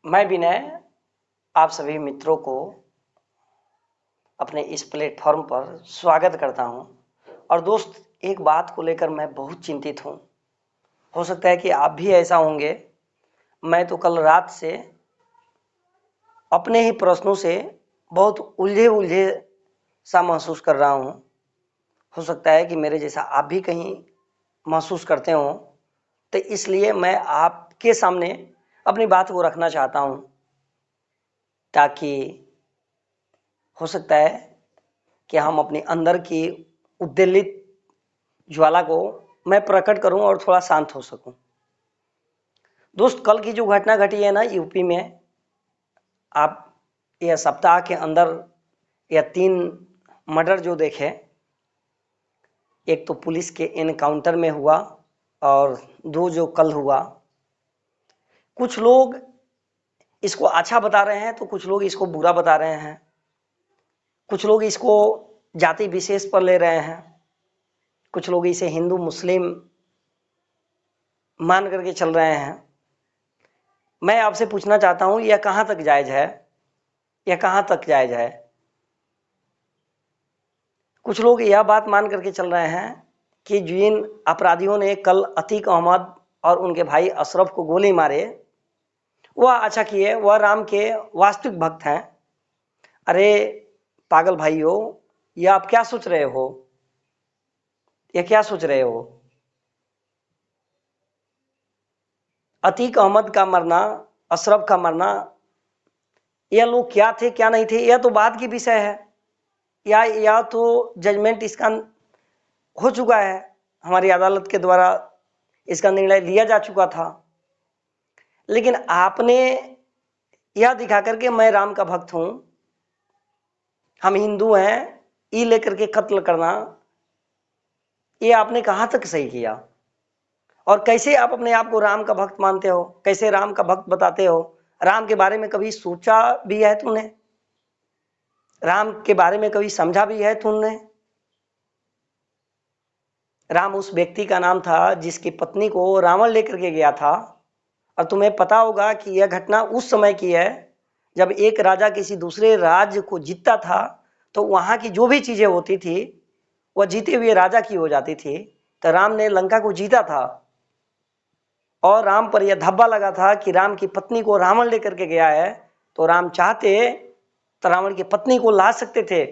मैं विनय आप सभी मित्रों को अपने इस प्लेटफॉर्म पर स्वागत करता हूं। और दोस्त, एक बात को लेकर मैं बहुत चिंतित हूं। हो सकता है कि आप भी ऐसा होंगे। मैं तो कल रात से अपने ही प्रश्नों से बहुत उलझे उलझे सा महसूस कर रहा हूं। हो सकता है कि मेरे जैसा आप भी कहीं महसूस करते हो, तो इसलिए मैं आपके सामने अपनी बात को रखना चाहता हूं, ताकि हो सकता है कि हम अपने अंदर की उद्वेलित ज्वाला को मैं प्रकट करूं और थोड़ा शांत हो सकूं। दोस्त, कल की जो घटना घटी है ना यूपी में, आप यह सप्ताह के अंदर यह 3 मर्डर जो देखे, एक तो पुलिस के एनकाउंटर में हुआ और 2 जो कल हुआ। कुछ लोग इसको अच्छा बता रहे हैं तो कुछ लोग इसको बुरा बता रहे हैं। कुछ लोग इसको जाति विशेष पर ले रहे हैं, कुछ लोग इसे हिंदू मुस्लिम मान करके चल रहे हैं। मैं आपसे पूछना चाहता हूं, यह कहां तक जायज है? यह कहां तक जायज है? कुछ लोग यह बात मान करके चल रहे हैं कि जिन अपराधियों ने कल अतीक अहमद और उनके भाई अशरफ को गोली मारे, वह अच्छा किए, वह राम के वास्तविक भक्त हैं। अरे पागल भाइयों, यह आप क्या सोच रहे हो? यह क्या सोच रहे हो? अतीक अहमद का मरना, अशरफ का मरना, यह लोग क्या थे क्या नहीं थे, यह तो बात की विषय है। या तो जजमेंट इसका हो चुका है, हमारी अदालत के द्वारा इसका निर्णय लिया जा चुका था। लेकिन आपने यह दिखा करके मैं राम का भक्त हूं, हम हिंदू हैं, ये लेकर के कत्ल करना, ये आपने कहां तक सही किया? और कैसे आप अपने आप को राम का भक्त मानते हो? कैसे राम का भक्त बताते हो? राम के बारे में कभी सोचा भी है तुमने? राम के बारे में कभी समझा भी है तुमने? राम उस व्यक्ति का नाम था जिसकी पत्नी को रावण लेकर के गया था। और तुम्हें पता होगा कि यह घटना उस समय की है जब एक राजा किसी दूसरे राज्य को जीतता था, तो वहां की जो भी चीजें होती थी वह जीते हुए राजा की हो जाती थी। तो राम ने लंका को जीता था और राम पर यह धब्बा लगा था कि राम की पत्नी को रावण लेकर के गया है। तो राम चाहते तो रावण की पत्नी को ला सकते थे,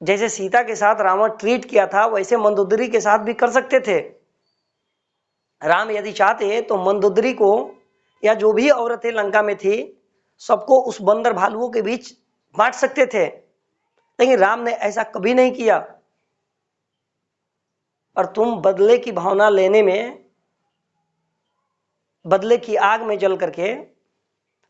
जैसे सीता के साथ रावण ट्रीट किया था वैसे मंदोदरी के साथ भी कर सकते थे। राम यदि चाहते तो मंदोदरी को या जो भी औरतें लंका में थी सबको उस बंदर भालुओं के बीच बांट सकते थे, लेकिन राम ने ऐसा कभी नहीं किया। और तुम बदले की भावना लेने में, बदले की आग में जल करके,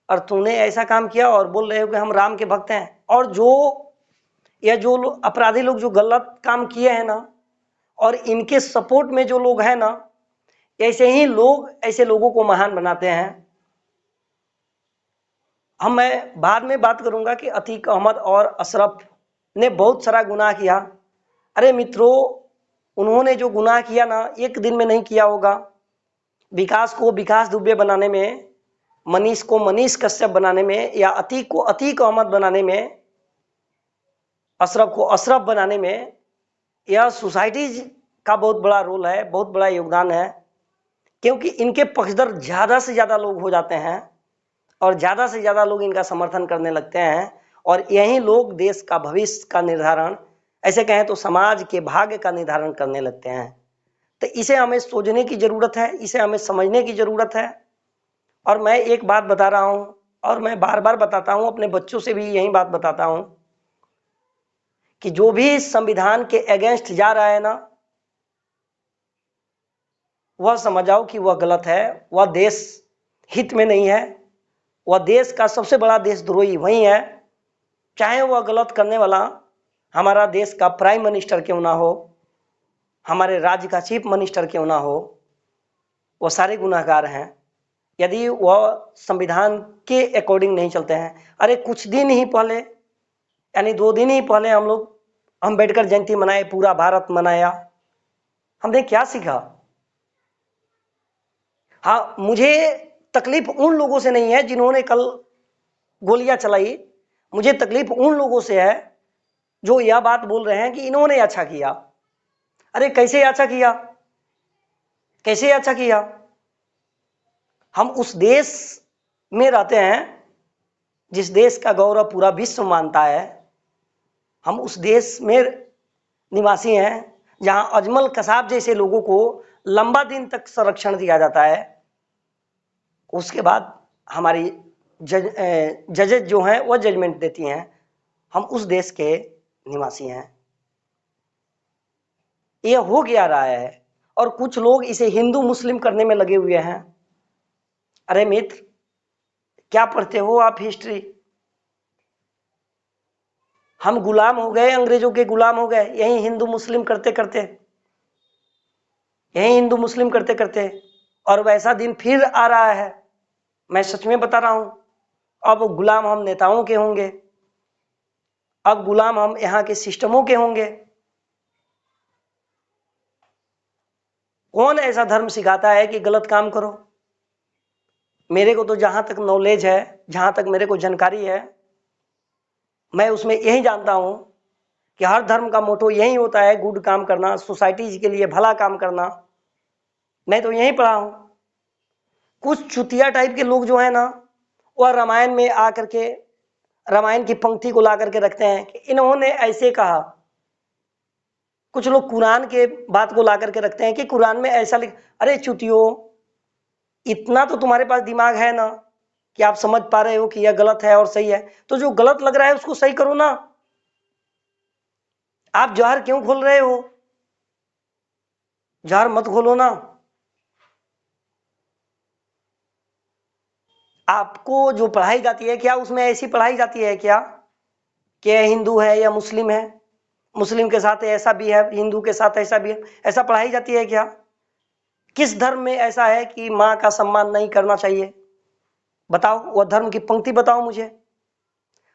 और तूने ऐसा काम किया और बोल रहे हो कि हम राम के भक्त हैं। और जो अपराधी लोग जो गलत काम किए हैं ना, और इनके सपोर्ट में जो लोग हैं ना, ऐसे ही लोग ऐसे लोगों को महान बनाते हैं। मैं बाद में बात करूंगा कि अतीक अहमद और अशरफ ने बहुत सारा गुनाह किया। अरे मित्रों, उन्होंने जो गुनाह किया ना, एक दिन में नहीं किया होगा। विकास को विकास दुबे बनाने में, मनीष को मनीष कश्यप बनाने में, या अतीक को अतीक अहमद बनाने में, अशरफ को अशरफ बनाने में, यह सोसाइटी का बहुत बड़ा रोल है, बहुत बड़ा योगदान है। क्योंकि इनके पक्षधर ज़्यादा से ज़्यादा लोग हो जाते हैं और ज़्यादा से ज़्यादा लोग इनका समर्थन करने लगते हैं, और यही लोग देश का भविष्य का निर्धारण, ऐसे कहें तो समाज के भाग्य का निर्धारण करने लगते हैं। तो इसे हमें सोचने की ज़रूरत है, इसे हमें समझने की ज़रूरत है। और मैं एक बात बता रहा हूँ, और मैं बार बार बताता हूँ, अपने बच्चों से भी यही बात बताता हूँ कि जो भी संविधान के अगेंस्ट जा रहा है ना, वह समझ आओ कि वह गलत है, वह देश हित में नहीं है, वह देश का सबसे बड़ा देशद्रोही वही है। चाहे वह गलत करने वाला हमारा देश का प्राइम मिनिस्टर क्यों ना हो, हमारे राज्य का चीफ मिनिस्टर क्यों ना हो, वह सारे गुनाहगार हैं यदि वह संविधान के अकॉर्डिंग नहीं चलते हैं। अरे कुछ दिन ही पहले, यानी 2 दिन ही पहले हम लोग अम्बेडकर जयंती मनाए, पूरा भारत मनाया। हमने क्या सीखा? हाँ, मुझे तकलीफ उन लोगों से नहीं है जिन्होंने कल गोलियां चलाई, मुझे तकलीफ उन लोगों से है जो यह बात बोल रहे हैं कि इन्होंने अच्छा किया। अरे कैसे अच्छा किया, कैसे अच्छा किया? हम उस देश में रहते हैं जिस देश का गौरव पूरा विश्व मानता है। हम उस देश में निवासी हैं जहां अजमल कसाब जैसे लोगों को लंबा दिन तक संरक्षण दिया जाता है। उसके बाद हमारी जजेज जो हैं वह जजमेंट देती हैं। हम उस देश के निवासी हैं। यह हो क्या रहा है और कुछ लोग इसे हिंदू मुस्लिम करने में लगे हुए हैं। अरे मित्र, क्या पढ़ते हो आप हिस्ट्री? हम गुलाम हो गए, अंग्रेजों के गुलाम हो गए यही हिंदू मुस्लिम करते करते, यही हिंदू मुस्लिम करते करते। और वैसा दिन फिर आ रहा है। मैं सच में बता रहा हूं, अब गुलाम हम नेताओं के होंगे, अब गुलाम हम यहाँ के सिस्टमों के होंगे। कौन ऐसा धर्म सिखाता है कि गलत काम करो? मेरे को तो जहां तक नॉलेज है, जहां तक मेरे को जानकारी है, मैं उसमें यही जानता हूं कि हर धर्म का मोटो यही होता है, गुड काम करना, सोसाइटी के लिए भला काम करना। मैं तो यही पढ़ा हूं। कुछ चुतिया टाइप के लोग जो है ना, वह रामायण में आकर के रामायण की पंक्ति को ला करके रखते हैं कि इन्होंने ऐसे कहा। कुछ लोग कुरान के बात को ला करके रखते हैं कि कुरान में ऐसा लिख। अरे चुतियो, इतना तो तुम्हारे पास दिमाग है ना कि आप समझ पा रहे हो कि यह गलत है और सही है, तो जो गलत लग रहा है उसको सही करो ना। आप जहर क्यों खोल रहे हो? जहर मत खोलो ना। आपको जो पढ़ाई जाती है, क्या उसमें ऐसी पढ़ाई जाती है क्या कि हिंदू है या मुस्लिम है, मुस्लिम के साथ ऐसा भी है, हिंदू के साथ ऐसा भी है, ऐसा पढ़ाई जाती है क्या? किस धर्म में ऐसा है कि मां का सम्मान नहीं करना चाहिए? बताओ, वह धर्म की पंक्ति बताओ मुझे।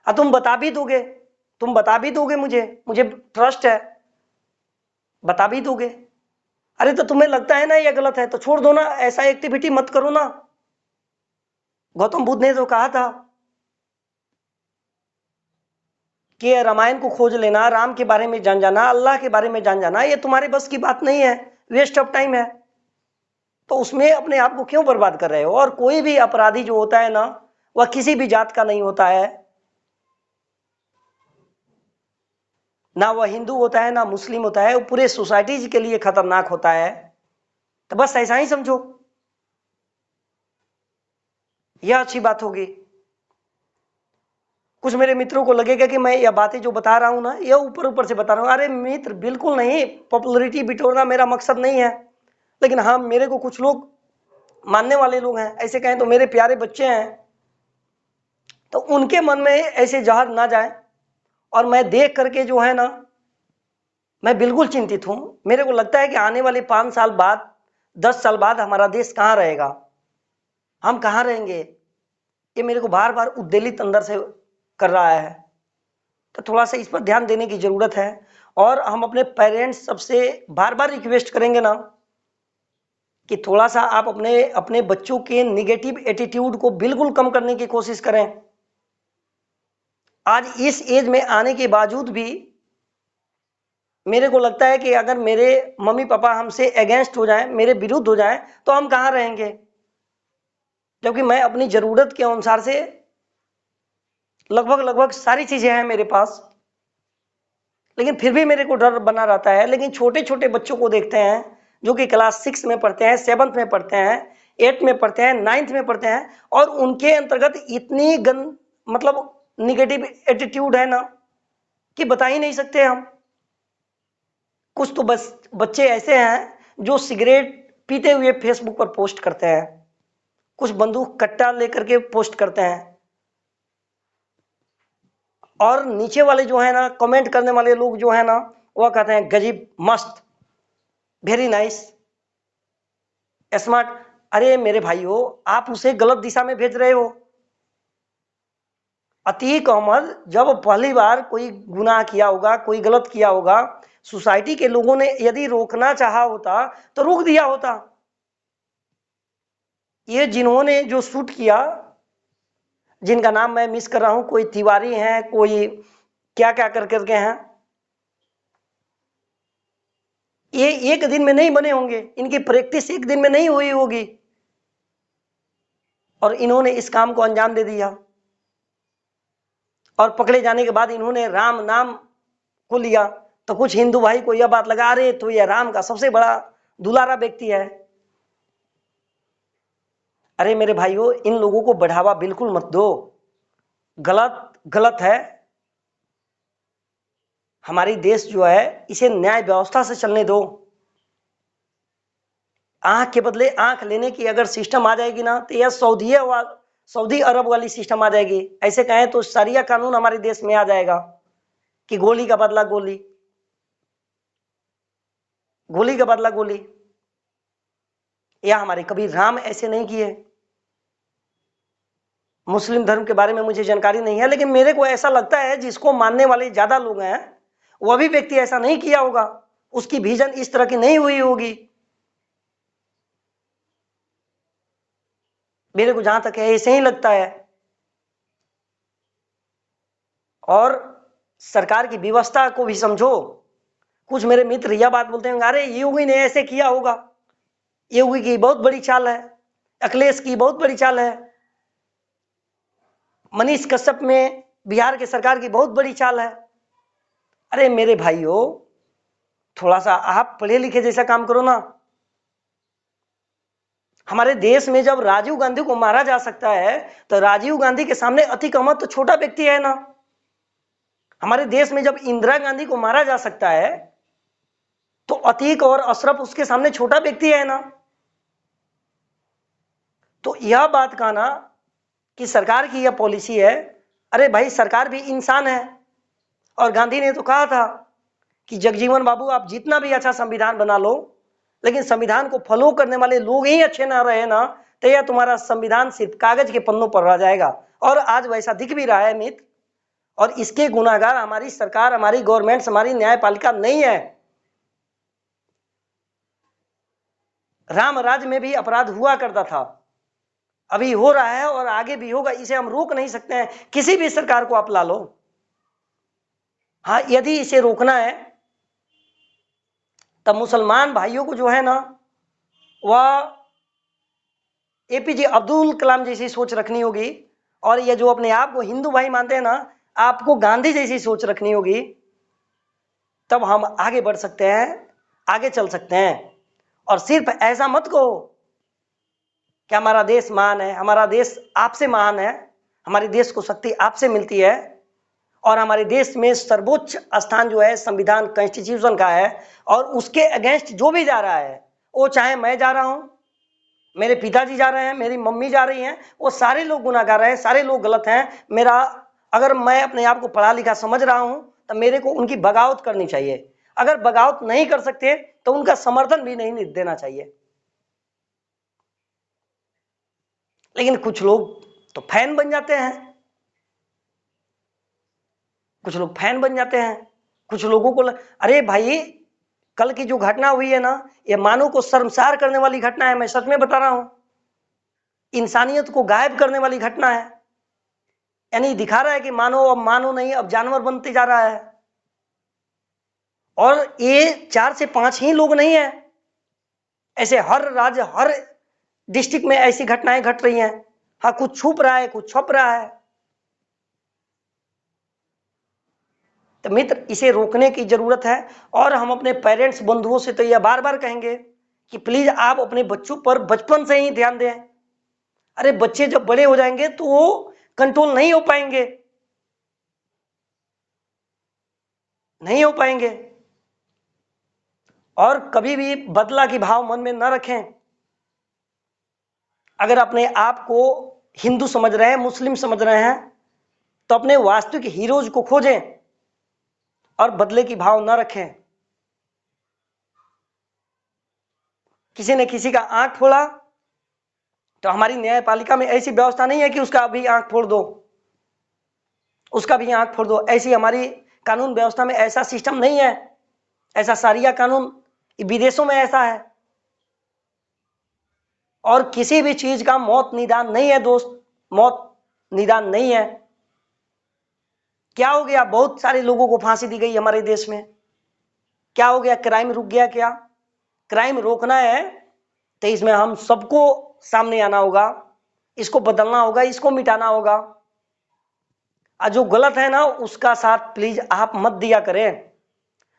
तुम बता भी दोगे, तुम बता भी दोगे मुझे, मुझे ट्रस्ट है, बता भी दोगे। अरे तो तुम्हें लगता है ना ये गलत है तो छोड़ दो ना, ऐसा एक्टिविटी मत करो ना। गौतम बुद्ध ने तो कहा था कि रामायण को खोज लेना, राम के बारे में जान जाना, अल्लाह के बारे में जान जाना, ये तुम्हारे बस की बात नहीं है, वेस्ट ऑफ टाइम है। तो उसमें अपने आप को क्यों बर्बाद कर रहे हो? और कोई भी अपराधी जो होता है ना, वह किसी भी जात का नहीं होता है, ना वह हिंदू होता है ना मुस्लिम होता है, वो पूरे सोसाइटी के लिए खतरनाक होता है। तो बस ऐसा ही समझो, यह अच्छी बात होगी। कुछ मेरे मित्रों को लगेगा कि मैं यह बातें जो बता रहा हूं ना, यह ऊपर ऊपर से बता रहा हूं। अरे मित्र, बिल्कुल नहीं, पॉपुलरिटी बिटोरना मेरा मकसद नहीं है। लेकिन हाँ, मेरे को कुछ लोग मानने वाले लोग हैं, ऐसे कहें तो मेरे प्यारे बच्चे हैं, तो उनके मन में ऐसे जहर ना जाए। और मैं देख करके जो है ना, मैं बिल्कुल चिंतित हूं। मेरे को लगता है कि आने वाले 5 साल बाद, 10 साल बाद हमारा देश कहां रहेगा, हम कहां रहेंगे, ये मेरे को बार बार उद्वेलित अंदर से कर रहा है। तो थोड़ा सा इस पर ध्यान देने की जरूरत है। और हम अपने पेरेंट्स सबसे बार बार रिक्वेस्ट करेंगे ना कि थोड़ा सा आप अपने अपने बच्चों के निगेटिव एटीट्यूड को बिल्कुल कम करने की कोशिश करें। आज इस एज में आने के बावजूद भी मेरे को लगता है कि अगर मेरे मम्मी पापा हमसे अगेंस्ट हो जाएं, मेरे विरुद्ध हो जाएं, तो हम कहां रहेंगे? क्योंकि मैं अपनी जरूरत के अनुसार से लगभग लगभग सारी चीजें हैं मेरे पास, लेकिन फिर भी मेरे को डर बना रहता है। लेकिन छोटे छोटे बच्चों को देखते हैं जो कि क्लास 6 में पढ़ते हैं, 7th में पढ़ते हैं, 8th में पढ़ते हैं, 9th में पढ़ते हैं, और उनके अंतर्गत इतनी मतलब निगेटिव एटीट्यूड है ना कि बता ही नहीं सकते हम। कुछ तो बस बच्चे ऐसे हैं जो सिगरेट पीते हुए फेसबुक पर पोस्ट करते हैं, कुछ बंदूक कट्टा लेकर के पोस्ट करते हैं, और नीचे वाले जो है ना, कमेंट करने वाले लोग जो है ना, वह कहते हैं गजीब, मस्त, वेरी नाइस, स्मार्ट। अरे मेरे भाइयों, आप उसे गलत दिशा में भेज रहे हो। अतीक अहमद जब पहली बार कोई गुनाह किया होगा, कोई गलत किया होगा, सोसाइटी के लोगों ने यदि रोकना चाहा होता तो रोक दिया होता। ये जिन्होंने जो शूट किया, जिनका नाम मैं मिस कर रहा हूं, कोई तिवारी हैं, कोई क्या क्या कर करके हैं, ये एक दिन में नहीं बने होंगे, इनकी प्रैक्टिस एक दिन में नहीं हुई होगी, और इन्होंने इस काम को अंजाम दे दिया। और पकड़े जाने के बाद इन्होंने राम नाम को लिया, तो कुछ हिंदू भाई को यह बात लगा, रहे तो यह राम का सबसे बड़ा दुलारा व्यक्ति है। अरे मेरे भाइयों, इन लोगों को बढ़ावा बिल्कुल मत दो, गलत गलत है। हमारी देश जो है, इसे न्याय व्यवस्था से चलने दो। आंख के बदले आंख लेने की अगर सिस्टम आ जाएगी ना, तो यह सऊदी अरब वाली सिस्टम आ जाएगी। ऐसे कहें तो शरिया कानून हमारे देश में आ जाएगा कि गोली का बदला गोली, गोली का बदला गोली। या हमारे कभी राम ऐसे नहीं किए। मुस्लिम धर्म के बारे में मुझे जानकारी नहीं है, लेकिन मेरे को ऐसा लगता है जिसको मानने वाले ज्यादा लोग हैं, वह भी व्यक्ति ऐसा नहीं किया होगा, उसकी विजन इस तरह की नहीं हुई होगी। मेरे को जहां तक है ऐसे ही लगता है। और सरकार की व्यवस्था को भी समझो। कुछ मेरे मित्र यह बात बोलते हैं, अरे योगी ने ऐसे किया होगा, योगी की बहुत बड़ी चाल है, अखिलेश की बहुत बड़ी चाल है, मनीष कश्यप में बिहार के सरकार की बहुत बड़ी चाल है। अरे मेरे भाइयों, थोड़ा सा आप पढ़े लिखे जैसा काम करो ना। हमारे देश में जब राजीव गांधी को मारा जा सकता है, तो राजीव गांधी के सामने अतीक अहमद तो छोटा व्यक्ति है ना। हमारे देश में जब इंदिरा गांधी को मारा जा सकता है, तो अतीक और अशरफ उसके सामने छोटा व्यक्ति है ना। तो यह बात कहना कि सरकार की यह पॉलिसी है, अरे भाई सरकार भी इंसान है। और गांधी ने तो कहा था कि जगजीवन बाबू, आप जितना भी अच्छा संविधान बना लो, लेकिन संविधान को फॉलो करने वाले लोग ही अच्छे ना रहे ना, तो यह तुम्हारा संविधान सिर्फ कागज के पन्नों पर रह जाएगा। और आज वैसा दिख भी रहा है मित्र। और इसके गुनाहगार हमारी सरकार, हमारी गवर्नमेंट, हमारी न्यायपालिका नहीं है। राम राज्य में भी अपराध हुआ करता था, अभी हो रहा है और आगे भी होगा, इसे हम रोक नहीं सकते हैं। किसी भी सरकार को आप ला लो। हाँ, यदि इसे रोकना है तब मुसलमान भाइयों को जो है ना, वह एपीजे अब्दुल कलाम जैसी सोच रखनी होगी। और ये जो अपने आप को हिंदू भाई मानते हैं ना, आपको गांधी जैसी सोच रखनी होगी, तब हम आगे बढ़ सकते हैं, आगे चल सकते हैं। और सिर्फ ऐसा मत कहो कि हमारा देश महान है, हमारा देश आपसे महान है, हमारे देश को शक्ति आपसे मिलती है। और हमारे देश में सर्वोच्च स्थान जो है संविधान कॉन्स्टिट्यूशन का है। और उसके अगेंस्ट जो भी जा रहा है, वो चाहे मैं जा रहा हूं, मेरे पिताजी जा रहे हैं, मेरी मम्मी जा रही हैं, वो सारे लोग गुनाहगार हैं, सारे लोग गलत हैं। मेरा, अगर मैं अपने आप को पढ़ा लिखा समझ रहा हूं, तो मेरे को उनकी बगावत करनी चाहिए। अगर बगावत नहीं कर सकते तो उनका समर्थन भी नहीं देना चाहिए। लेकिन कुछ लोग तो फैन बन जाते हैं, कुछ लोग फैन बन जाते हैं। कुछ लोगों को अरे भाई, कल की जो घटना हुई है ना, ये मानव को शर्मसार करने वाली घटना है, मैं सच में बता रहा हूं। इंसानियत को गायब करने वाली घटना है। यानी दिखा रहा है कि मानव अब मानव नहीं, अब जानवर बनते जा रहा है। और ये 4 से 5 ही लोग नहीं है, ऐसे हर राज्य, हर डिस्ट्रिक्ट में ऐसी घटनाएं घट रही हैं। हाँ, कुछ छुप रहा है, कुछ छुप रहा है। तो मित्र, इसे रोकने की जरूरत है। और हम अपने पेरेंट्स, बंधुओं से तो यह बार बार कहेंगे कि प्लीज आप अपने बच्चों पर बचपन से ही ध्यान दें। अरे बच्चे जब बड़े हो जाएंगे तो वो कंट्रोल नहीं हो पाएंगे, नहीं हो पाएंगे। और कभी भी बदला की भाव मन में न रखें। अगर अपने आप को हिंदू समझ रहे हैं, मुस्लिम समझ रहे हैं, तो अपने वास्तविक हीरोज को खोजें और बदले की भाव न रखें। किसी ने किसी का आंख फोड़ा, तो हमारी न्यायपालिका में ऐसी व्यवस्था नहीं है कि उसका भी आंख फोड़ दो, उसका भी आंख फोड़ दो। ऐसी हमारी कानून व्यवस्था में ऐसा सिस्टम नहीं है। ऐसा शरिया कानून विदेशों में ऐसा है। और किसी भी चीज का मौत निदान नहीं है दोस्त, मौत निदान नहीं है। क्या हो गया, बहुत सारे लोगों को फांसी दी गई हमारे देश में। क्या हो गया, क्राइम रुक गया क्या? क्राइम रोकना है तो इसमें हम सबको सामने आना होगा, इसको बदलना होगा, इसको मिटाना होगा। और जो गलत है ना उसका साथ प्लीज आप मत दिया करें।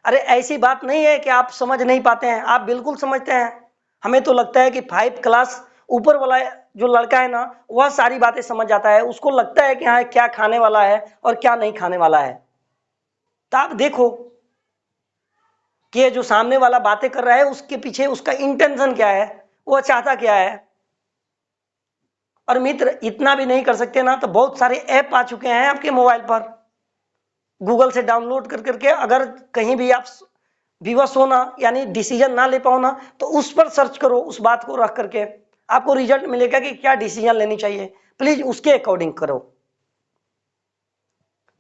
अरे ऐसी बात नहीं है कि आप समझ नहीं पाते हैं, आप बिल्कुल समझते हैं। हमें तो लगता है कि 5 क्लास ऊपर वाला जो लड़का है ना वह सारी बातें समझ जाता है, उसको लगता है कि हाँ क्या खाने वाला है और क्या नहीं खाने वाला है। तो आप देखो कि ये जो सामने वाला बातें कर रहा है उसके पीछे उसका इंटेंशन क्या है, वह चाहता क्या है। और मित्र इतना भी नहीं कर सकते ना तो बहुत सारे ऐप आ चुके हैं आपके मोबाइल पर, गूगल से डाउनलोड कर करके अगर कहीं भी आप विवश हो ना, यानी डिसीजन ना ले पाओ ना, तो उस पर सर्च करो, उस बात को रख करके आपको रिजल्ट मिलेगा कि क्या डिसीजन लेनी चाहिए, प्लीज उसके अकॉर्डिंग करो।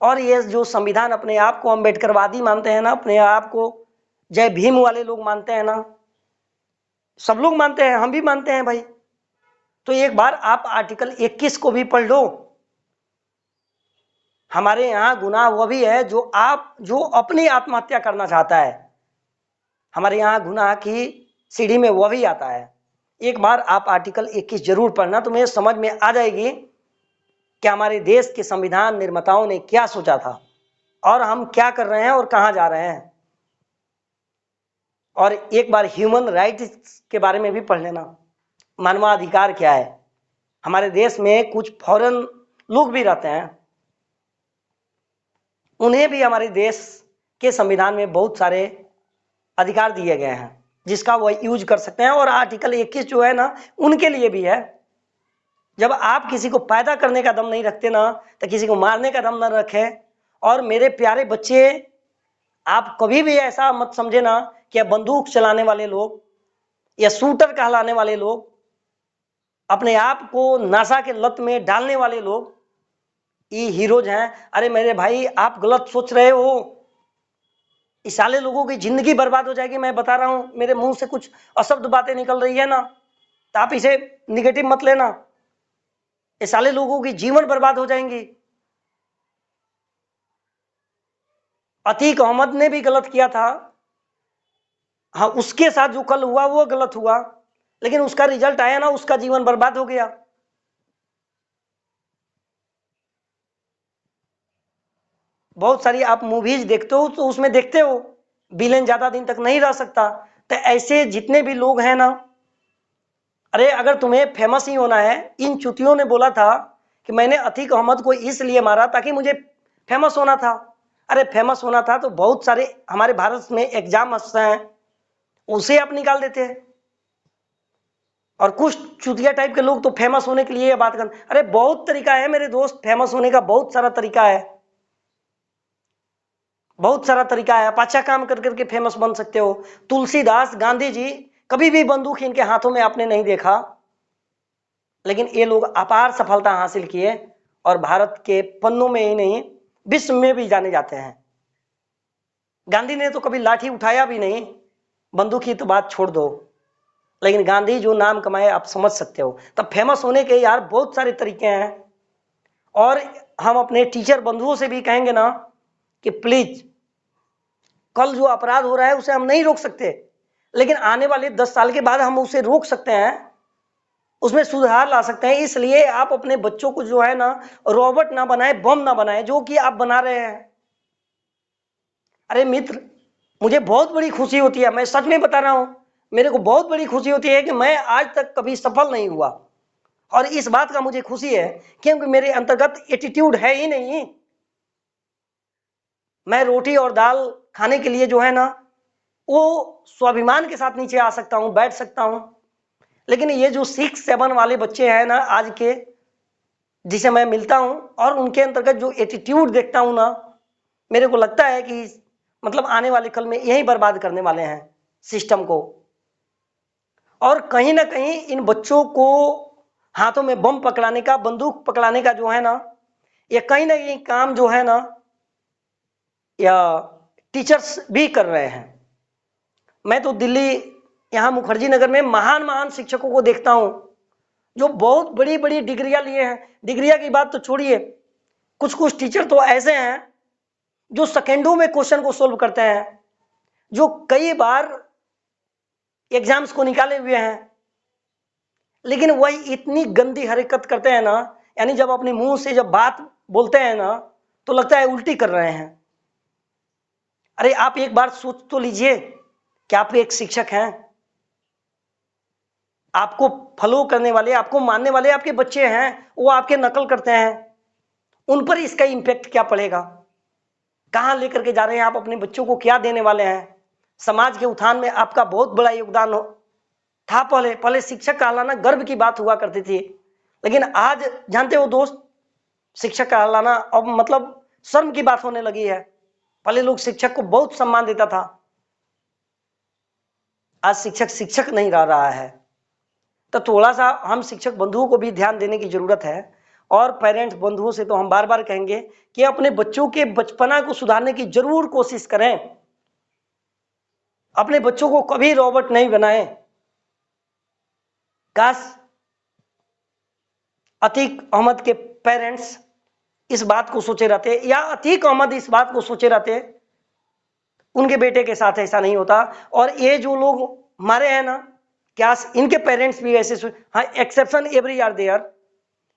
और ये जो संविधान अपने आप को अम्बेडकरवादी मानते हैं ना, अपने आप को जय भीम वाले लोग मानते हैं ना, सब लोग मानते हैं, हम भी मानते हैं भाई। तो एक बार आप आर्टिकल 21 को भी पढ़ लो। हमारे यहां गुनाह वह भी है जो अपनी आत्महत्या करना चाहता है, हमारे यहां गुनाह की सीढ़ी में वह भी आता है। एक बार आप आर्टिकल 21 जरूर पढ़ना, तुम्हें समझ में आ जाएगी कि हमारे देश के संविधान निर्माताओं ने क्या सोचा था और हम क्या कर रहे हैं और कहां जा रहे हैं। और एक बार ह्यूमन राइट्स के बारे में भी पढ़ लेना, मानवाधिकार क्या है। हमारे देश में कुछ फॉरेन लोग भी रहते हैं, उन्हें भी हमारे देश के संविधान में बहुत सारे अधिकार दिए गए हैं जिसका वह यूज कर सकते हैं। और आर्टिकल 21 जो है ना उनके लिए भी है। जब आप किसी को पैदा करने का दम नहीं रखते ना तो किसी को मारने का दम न रखें। और मेरे प्यारे बच्चे, आप कभी भी ऐसा मत समझे ना कि बंदूक चलाने वाले लोग या शूटर कहलाने वाले लोग, अपने आप को नशा के लत में डालने वाले लोग ये हीरोज हैं। अरे मेरे भाई आप गलत सोच रहे हो, इस साले लोगों की जिंदगी बर्बाद हो जाएगी। मैं बता रहा हूं, मेरे मुंह से कुछ अशब्द बातें निकल रही है ना तो आप इसे निगेटिव मत लेना, इस साले लोगों की जीवन बर्बाद हो जाएंगी। अतीक अहमद ने भी गलत किया था, हाँ उसके साथ जो कल हुआ वो गलत हुआ, लेकिन उसका रिजल्ट आया ना, उसका जीवन बर्बाद हो गया। बहुत सारी आप मूवीज देखते हो तो उसमें देखते हो विलेन ज्यादा दिन तक नहीं रह सकता। तो ऐसे जितने भी लोग हैं ना, अरे अगर तुम्हें फेमस ही होना है, इन चुतियों ने बोला था कि मैंने अतीक अहमद को इसलिए मारा ताकि मुझे फेमस होना था। अरे फेमस होना था तो बहुत सारे हमारे भारत में एग्जाम हैं, उसे आप निकाल देते हैं। और कुछ चुतिया टाइप के लोग तो फेमस होने के लिए ये बात कर, अरे बहुत तरीका है मेरे दोस्त, फेमस होने का बहुत सारा तरीका है, बहुत सारा तरीका है। आप अच्छा काम कर करके फेमस बन सकते हो। तुलसीदास, गांधी जी, कभी भी बंदूक इनके हाथों में आपने नहीं देखा, लेकिन ये लोग अपार सफलता हासिल किए और भारत के पन्नों में ही नहीं विश्व में भी जाने जाते हैं। गांधी ने तो कभी लाठी उठाया भी नहीं, बंदूक की तो बात छोड़ दो, लेकिन गांधी जो नाम कमाए आप समझ सकते हो। तब फेमस होने के यार बहुत सारे तरीके हैं। और हम अपने टीचर बंधुओं से भी कहेंगे ना कि प्लीज, कल जो अपराध हो रहा है उसे हम नहीं रोक सकते, लेकिन आने वाले 10 साल के बाद हम उसे रोक सकते हैं, उसमें सुधार ला सकते हैं। इसलिए आप अपने बच्चों को जो है ना रोबोट ना बनाए, बम ना बनाए जो कि आप बना रहे हैं। अरे मित्र, मुझे बहुत बड़ी खुशी होती है, मैं सच में बता रहा हूं, मेरे को बहुत बड़ी खुशी होती है कि मैं आज तक कभी सफल नहीं हुआ। और इस बात का मुझे खुशी है क्योंकि मेरे अंतर्गत एटीट्यूड है ही नहीं। मैं रोटी और दाल खाने के लिए जो है ना वो स्वाभिमान के साथ नीचे आ सकता हूं, बैठ सकता हूं। लेकिन ये जो 6-7 वाले बच्चे हैं ना आज के, जिसे मैं मिलता हूं और उनके अंतर्गत जो एटीट्यूड देखता हूं ना, मेरे को लगता है कि मतलब आने वाले कल में यही बर्बाद करने वाले हैं सिस्टम को। और कहीं ना कहीं इन बच्चों को हाथों में बम पकड़ाने का, बंदूक पकड़ाने का जो है ना, ये कहीं ना कहीं काम जो है ना या टीचर्स भी कर रहे हैं। मैं तो दिल्ली यहाँ मुखर्जी नगर में महान महान शिक्षकों को देखता हूं, जो बहुत बड़ी बड़ी डिग्रियां लिए हैं। डिग्रियां की बात तो छोड़िए, कुछ कुछ टीचर तो ऐसे हैं जो सेकेंडों में क्वेश्चन को सोल्व करते हैं, जो कई बार एग्जाम्स को निकाले हुए हैं, लेकिन वही इतनी गंदी हरकत करते हैं ना, यानी जब अपने मुंह से जब बात बोलते हैं ना तो लगता है उल्टी कर रहे हैं। अरे आप एक बार सोच तो लीजिए कि आप एक शिक्षक हैं, आपको फॉलो करने वाले, आपको मानने वाले आपके बच्चे हैं, वो आपके नकल करते हैं, उन पर इसका इम्पैक्ट क्या पड़ेगा? कहां लेकर के जा रहे हैं आप अपने बच्चों को? क्या देने वाले हैं? समाज के उत्थान में आपका बहुत बड़ा योगदान था। पहले पहले शिक्षक कहलाना गर्व की बात हुआ करती थी, लेकिन आज जानते हो दोस्त, शिक्षक कहलाना अब मतलब शर्म की बात होने लगी है। पहले लोग शिक्षक को बहुत सम्मान देता था, आज शिक्षक शिक्षक नहीं रह रहा है। तो थोड़ा सा हम शिक्षक बंधुओं को भी ध्यान देने की जरूरत है, और पेरेंट्स बंधुओं से तो हम बार बार कहेंगे कि अपने बच्चों के बचपना को सुधारने की जरूर कोशिश करें। अपने बच्चों को कभी रोबोट नहीं बनाएं। काश अतीक अहमद के पेरेंट्स इस बात को सोचे रहते, या अतीक अहमद इस बात को सोचे रहते, उनके बेटे के साथ ऐसा नहीं होता। और ये जो लोग मारे हैं ना, क्या इनके पेरेंट्स भी ऐसे हाँ, एक्सेप्शन एवरी आर देयर,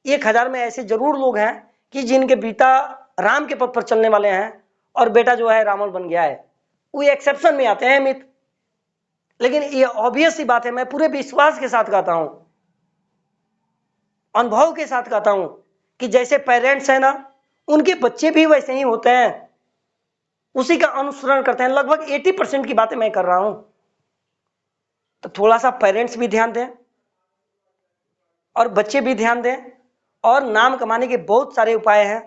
1000 में ऐसे जरूर लोग हैं कि जिनके बेटा राम के पथ पर चलने वाले हैं और बेटा जो है रावण बन गया है, वो एक्सेप्शन में आते हैं मित्र। लेकिन ये ऑब्वियस सी बात है, मैं पूरे विश्वास के साथ कहता हूं, अनुभव के साथ कहता हूं कि जैसे पेरेंट्स है ना, उनके बच्चे भी वैसे ही होते हैं, उसी का अनुसरण करते हैं। लगभग 80% की बातें मैं कर रहा हूं। तो थोड़ा सा पेरेंट्स भी ध्यान दें और बच्चे भी ध्यान दें। और नाम कमाने के बहुत सारे उपाय हैं।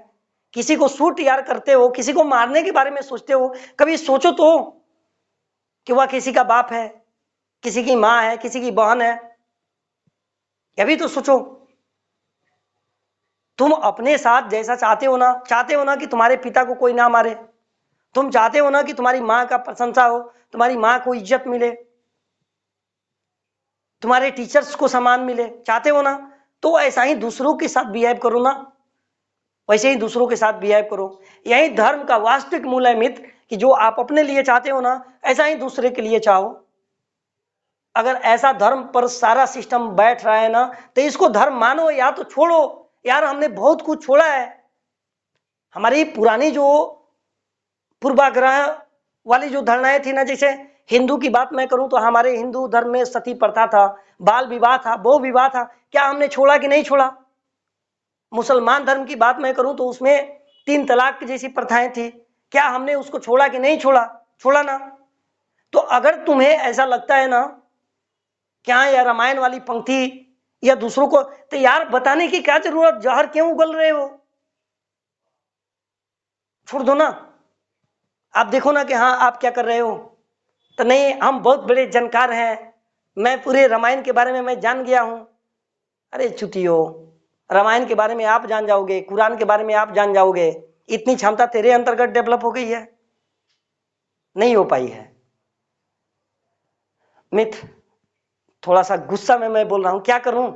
किसी को शूट यार करते हो, किसी को मारने के बारे में सोचते हो, कभी सोचो तो कि वह किसी का बाप है, किसी की मां है, किसी की बहन है। यह भी तो सोचो। तुम अपने साथ जैसा चाहते हो ना कि तुम्हारे पिता को कोई ना मारे, तुम चाहते हो ना कि तुम्हारी मां का प्रशंसा हो, तुम्हारी मां को इज्जत मिले, तुम्हारे टीचर्स को सम्मान मिले, चाहते हो ना? तो ऐसा ही दूसरों के साथ बिहेव करो ना, वैसे ही दूसरों के साथ बिहेव करो। यही धर्म का वास्तविक मूल है मित्र, कि जो आप अपने लिए चाहते हो ना, ऐसा ही दूसरे के लिए चाहो। अगर ऐसा धर्म पर सारा सिस्टम बैठ रहा है ना, तो इसको धर्म मानो या तो छोड़ो। यार हमने बहुत कुछ छोड़ा है। हमारी पुरानी जो पूर्वाग्रह वाली जो धारणाएं थी ना, जैसे हिंदू की बात मैं करूं तो हमारे हिंदू धर्म में सती प्रथा था, बाल विवाह था, बहु विवाह था, क्या हमने छोड़ा कि नहीं छोड़ा? मुसलमान धर्म की बात मैं करूं तो उसमें 3 तलाक जैसी प्रथाएं थी, क्या हमने उसको छोड़ा कि नहीं छोड़ा? छोड़ा ना। तो अगर तुम्हें ऐसा लगता है ना क्या यह रामायण वाली पंक्ति या दूसरों को, तो यार बताने की क्या जरूरत, जहर क्यों उगल रहे हो? छोड़ दो ना। आप देखो ना कि हाँ आप क्या कर रहे हो। तो नहीं हम बहुत बड़े जानकार हैं, मैं पूरे रामायण के बारे में मैं जान गया हूं। अरे चुतियो, रामायण के बारे में आप जान जाओगे, कुरान के बारे में आप जान जाओगे, इतनी क्षमता तेरे अंतर्गत डेवलप हो गई है? नहीं हो पाई है मित्र। थोड़ा सा गुस्सा में मैं बोल रहा हूं, क्या करूं?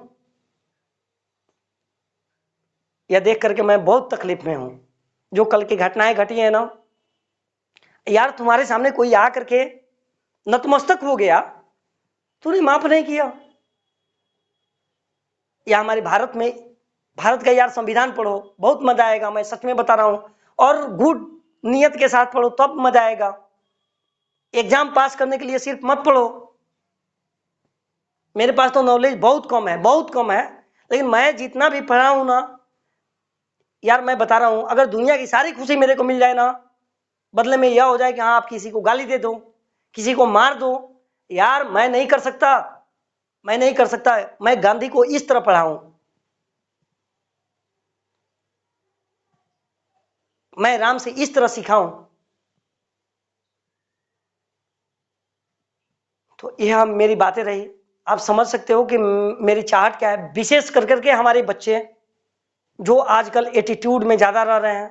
यह देख करके मैं बहुत तकलीफ में हूं, जो कल की घटनाएं घटी है ना। यार तुम्हारे सामने कोई आ करके नतमस्तक हो गया, तूने माफ नहीं किया। या हमारे भारत में, भारत का यार संविधान पढ़ो, बहुत मजा आएगा, मैं सच में बता रहा हूं। और गुड नियत के साथ पढ़ो तब मजा आएगा। एग्जाम पास करने के लिए सिर्फ मत पढ़ो। मेरे पास तो नॉलेज बहुत कम है, बहुत कम है, लेकिन मैं जितना भी पढ़ा हूं ना यार, मैं बता रहा हूं, अगर दुनिया की सारी खुशी मेरे को मिल जाए ना, बदले में यह हो जाए कि हाँ आप किसी को गाली दे दो, किसी को मार दो, यार मैं नहीं कर सकता, मैं नहीं कर सकता। मैं गांधी को इस तरह पढ़ा हूं, मैं राम से इस तरह सीखा हूं। तो यह मेरी बातें रही। आप समझ सकते हो कि मेरी चाहत क्या है। विशेष कर करके हमारे बच्चे जो आजकल एटीट्यूड में ज्यादा रह रहे हैं,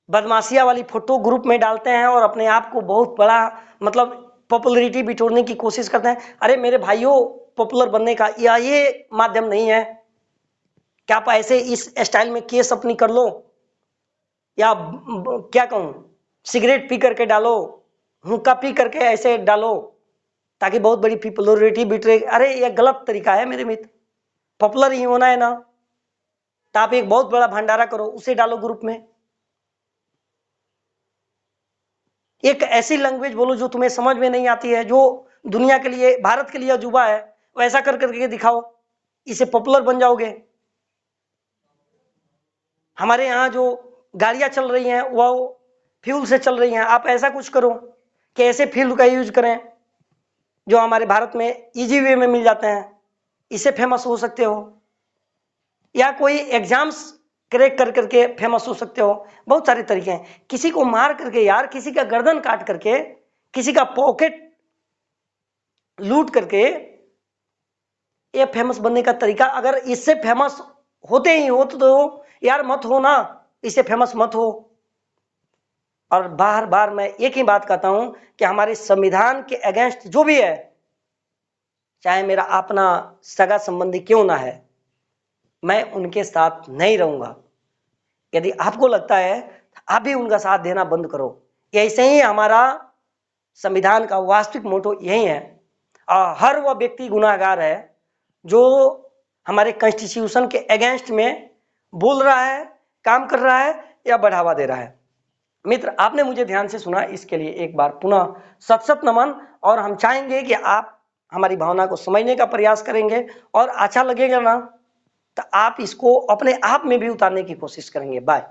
बदमाशिया वाली फोटो ग्रुप में डालते हैं और अपने आप को बहुत बड़ा मतलब पॉपुलरिटी बिटोरने की कोशिश करते हैं। अरे मेरे भाइयों, पॉपुलर बनने का या ये माध्यम नहीं है। क्या आप ऐसे इस स्टाइल में केस अपनी कर लो, या क्या कहूं, सिगरेट पी करके डालो, हुक्का पी करके ऐसे डालो ताकि बहुत बड़ी पॉपुलरिटी बिटरे। अरे ये गलत तरीका है मेरे मित्र। पॉपुलर ही होना है ना, तो आप एक बहुत बड़ा भंडारा करो, उसे डालो ग्रुप में। एक ऐसी लैंग्वेज बोलो जो तुम्हें समझ में नहीं आती है, जो दुनिया के लिए, भारत के लिए अजूबा है, वैसा कर करके दिखाओ, इसे पॉपुलर बन जाओगे। हमारे यहाँ जो गाड़ियां चल रही हैं वो फ्यूल से चल रही हैं, आप ऐसा कुछ करो कि ऐसे फ्यूल का यूज करें जो हमारे भारत में इजी वे में मिल जाते हैं, इससे फेमस हो सकते हो। या कोई एग्जाम्स क्रैक कर करके फेमस हो सकते हो। बहुत सारे तरीके हैं। किसी को मार करके यार, किसी का गर्दन काट करके, किसी का पॉकेट लूट करके ये फेमस बनने का तरीका, अगर इससे फेमस होते ही हो तो यार मत हो ना, इससे फेमस मत हो। और बार बार मैं एक ही बात कहता हूं कि हमारे संविधान के अगेंस्ट जो भी है, चाहे मेरा अपना सगा संबंधी क्यों ना है, मैं उनके साथ नहीं रहूंगा। यदि आपको लगता है, आप भी उनका साथ देना बंद करो। ऐसे ही हमारा संविधान का वास्तविक मोटो यही है। हर वह व्यक्ति गुनाहगार है जो हमारे कॉन्स्टिट्यूशन के अगेंस्ट में बोल रहा है, काम कर रहा है या बढ़ावा दे रहा है। मित्र, आपने मुझे ध्यान से सुना, इसके लिए एक बार पुनः सत सत नमन। और हम चाहेंगे कि आप हमारी भावना को समझने का प्रयास करेंगे, और अच्छा लगेगा ना तो आप इसको अपने आप में भी उतारने की कोशिश करेंगे। बाय।